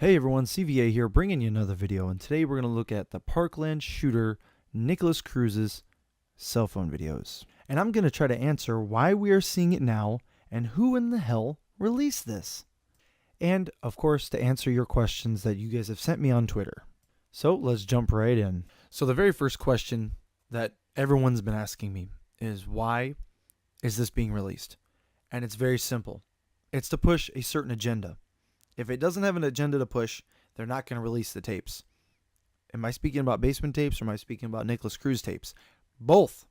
Hey everyone, CVA here, bringing you another video, and today we're going to look at the Parkland shooter Nicholas Cruz's cell phone videos. And I'm going to try to answer why we are seeing it now and who in the hell released this. And, of course, to answer your questions that you guys have sent me on Twitter. So let's jump right in. So the very first question that everyone's been asking me is, why is this being released? And it's very simple. It's to push a certain agenda. If it doesn't have an agenda to push, they're not going to release the tapes. Am I speaking about basement tapes or am I speaking about Nicholas Cruz tapes? Both.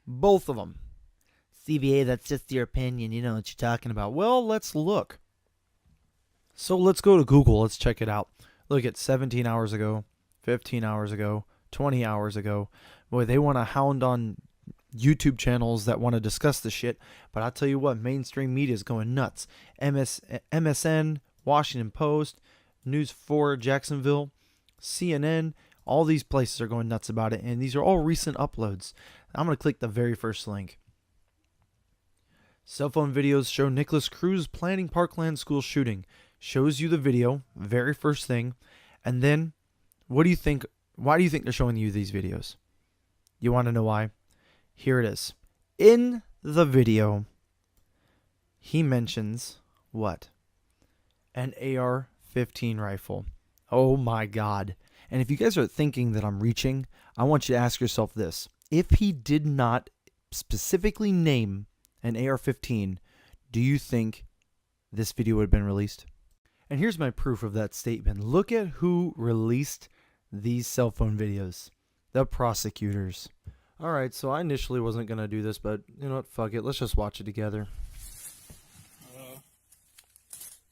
Both of them. CVA, that's just your opinion. You know what you're talking about. Well, let's look. So let's go to Google. Let's check it out. Look at 17 hours ago, 15 hours ago, 20 hours ago. Boy, they want to hound on YouTube channels that want to discuss the shit. But I'll tell you what, mainstream media is going nuts. MSN, Washington Post, News 4 Jacksonville, CNN, all these places are going nuts about it, and these are all recent uploads. I'm going to click the very first link. Cell phone videos show Nicholas Cruz planning Parkland school shooting. Shows you the video, very first thing, and then what do you think? Why do you think they're showing you these videos? You want to know why? Here it is. In the video, he mentions what? An AR-15 rifle. Oh my God. And if you guys are thinking that I'm reaching, I want you to ask yourself this. If he did not specifically name an AR-15, do you think this video would have been released? And here's my proof of that statement. Look at who released these cell phone videos. The prosecutors. Alright, so I initially wasn't going to do this, but you know what? Fuck it. Let's just watch it together.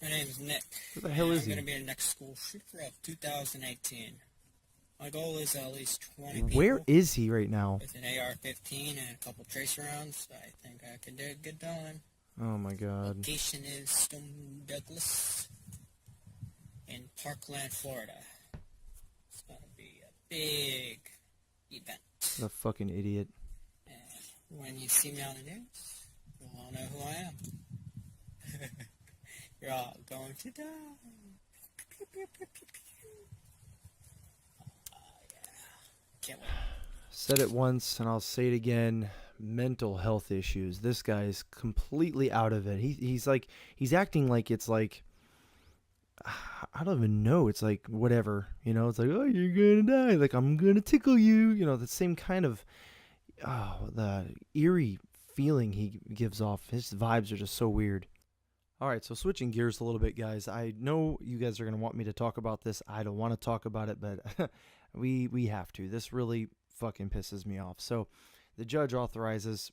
My name is Nick. Who the hell is he? I'm going to be the next school shooter of 2018. My goal is at least 20 people. Where is he right now? With an AR-15 and a couple tracer rounds. I think I can do a good time. Oh my God. Location is Stone Douglas in Parkland, Florida. It's going to be a big event. The fucking idiot. And when you see me on the news, you'll all know who I am. You're all going to die. Yeah. Can't wait. Said it once and I'll say it again. Mental health issues. This guy is completely out of it. He's acting like it's like, I don't even know. It's like whatever, you know. It's like, oh, you're gonna die. Like, I'm gonna tickle you. You know, the same kind of, the eerie feeling he gives off. His vibes are just so weird. All right, so switching gears a little bit, guys. I know you guys are going to want me to talk about this. I don't want to talk about it, but we have to. This really fucking pisses me off. So the judge authorizes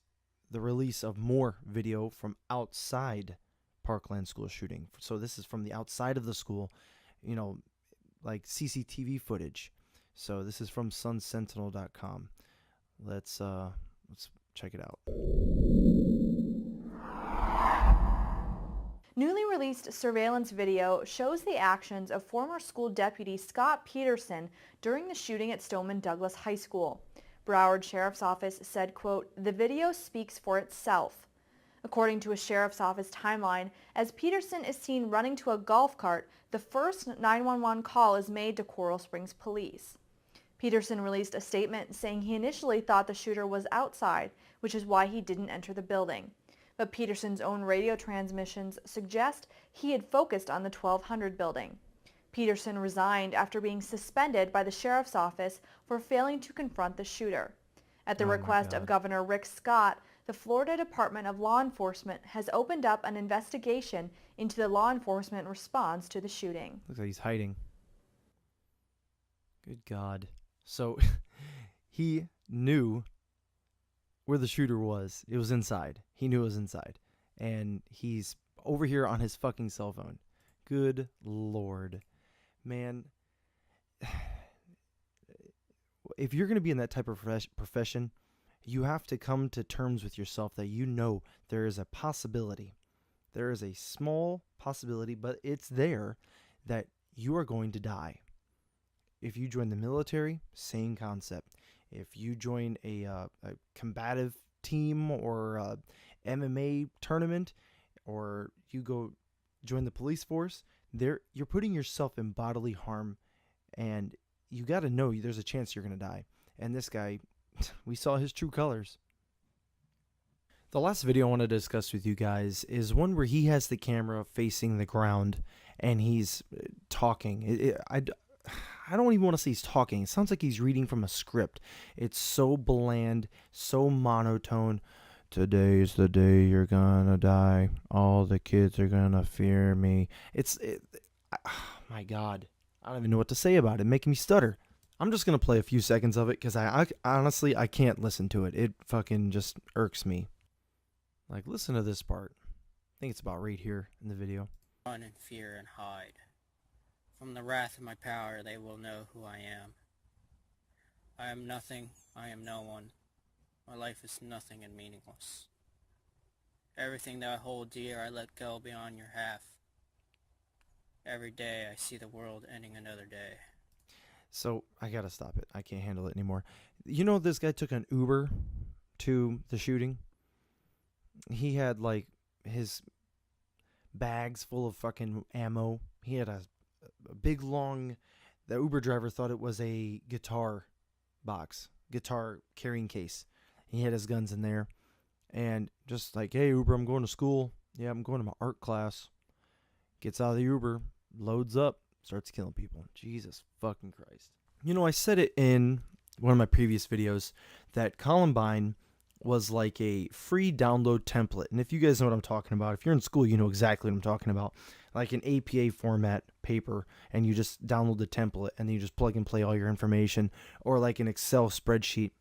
the release of more video from outside Parkland school shooting. So this is from the outside of the school, you know, like CCTV footage. So this is from sunsentinel.com. Let's check it out. Newly released surveillance video shows the actions of former school deputy Scott Peterson during the shooting at Stoneman Douglas High School. Broward Sheriff's Office said, quote, "The video speaks for itself." According to a Sheriff's Office timeline, as Peterson is seen running to a golf cart, the first 911 call is made to Coral Springs Police. Peterson released a statement saying he initially thought the shooter was outside, which is why he didn't enter the building. But Peterson's own radio transmissions suggest he had focused on the 1200 building. Peterson resigned after being suspended by the sheriff's office for failing to confront the shooter. At the request of Governor Rick Scott, the Florida Department of Law Enforcement has opened up an investigation into the law enforcement response to the shooting. Looks like he's hiding. Good God. So he knew where the shooter was. It was inside. He knew it was inside. And he's over here on his fucking cell phone. Good Lord. Man, if you're going to be in that type of profession, you have to come to terms with yourself that you know there is a possibility. There is a small possibility, but it's there, that you are going to die. If you join the military, same concept. If you join a combative team or a MMA tournament, or you go join the police force, you're putting yourself in bodily harm, and you got to know there's a chance you're going to die. And this guy, we saw his true colors. The last video I want to discuss with you guys is one where he has the camera facing the ground and he's talking. I don't even want to say he's talking. It sounds like he's reading from a script. It's so bland, so monotone. Today's the day you're gonna die. All the kids are gonna fear me. My God. I don't even know what to say about it. Making me stutter. I'm just gonna play a few seconds of it because I honestly I can't listen to it. It fucking just irks me. Like, listen to this part. I think it's about right here in the video. Run in fear and hide. From the wrath of my power they will know who I am. I am nothing, I am no one. My life is nothing and meaningless. Everything that I hold dear I let go beyond your half. Every day I see the world ending another day. So, I gotta stop it. I can't handle it anymore. You know, this guy took an Uber to the shooting? He had, like, his bags full of fucking ammo. He had a big, long... The Uber driver thought it was a guitar box. Guitar carrying case. He had his guns in there. And just like, hey, Uber, I'm going to school. Yeah, I'm going to my art class. Gets out of the Uber, loads up, starts killing people. Jesus fucking Christ. You know, I said it in one of my previous videos that Columbine was like a free download template. And if you guys know what I'm talking about, if you're in school, you know exactly what I'm talking about. Like an APA format paper, and you just download the template, and then you just plug and play all your information. Or like an Excel spreadsheet,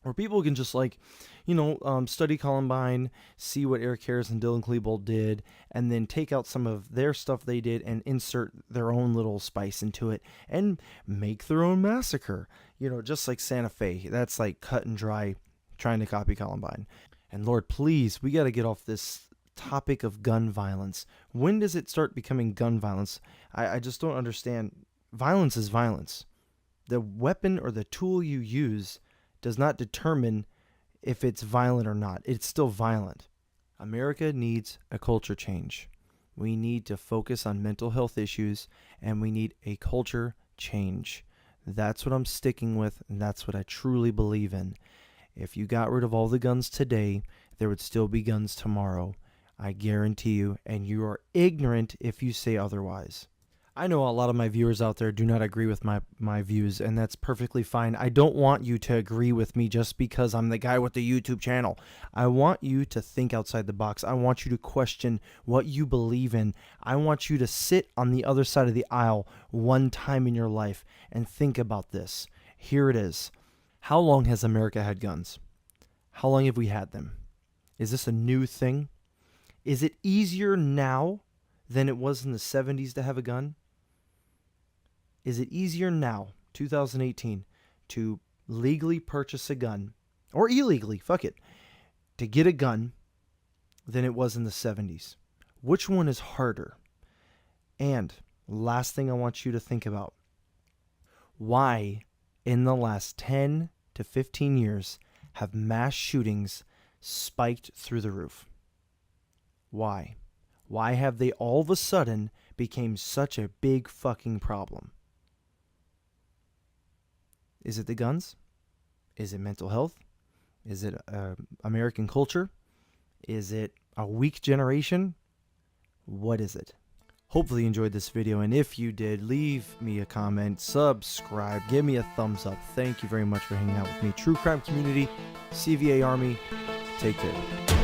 where people can just, like, you know, study Columbine, see what Eric Harris and Dylan Klebold did, and then take out some of their stuff they did and insert their own little spice into it and make their own massacre. You know, just like Santa Fe. That's like cut and dry trying to copy Columbine. And Lord, please, we got to get off this topic of gun violence. When does it start becoming gun violence? I just don't understand. Violence is violence. The weapon or the tool you use does not determine if it's violent or not. It's still violent. America needs a culture change. We need to focus on mental health issues, and we need a culture change. That's what I'm sticking with, and that's what I truly believe in. If you got rid of all the guns today, there would still be guns tomorrow. I guarantee you, and you are ignorant if you say otherwise. I know a lot of my viewers out there do not agree with my views, and that's perfectly fine. I don't want you to agree with me just because I'm the guy with the YouTube channel. I want you to think outside the box. I want you to question what you believe in. I want you to sit on the other side of the aisle one time in your life and think about this. Here it is. How long has America had guns? How long have we had them? Is this a new thing? Is it easier now than it was in the 70s to have a gun? Is it easier now, 2018, to legally purchase a gun, or illegally, fuck it, to get a gun than it was in the 70s? Which one is harder? And last thing I want you to think about, why in the last 10 to 15 years have mass shootings spiked through the roof? Why? Why have they all of a sudden became such a big fucking problem? Is it the guns? Is it mental health? Is it American culture? Is it a weak generation? What is it? Hopefully you enjoyed this video, and if you did, leave me a comment, subscribe, give me a thumbs up. Thank you very much for hanging out with me. True Crime Community, CVA Army, take care.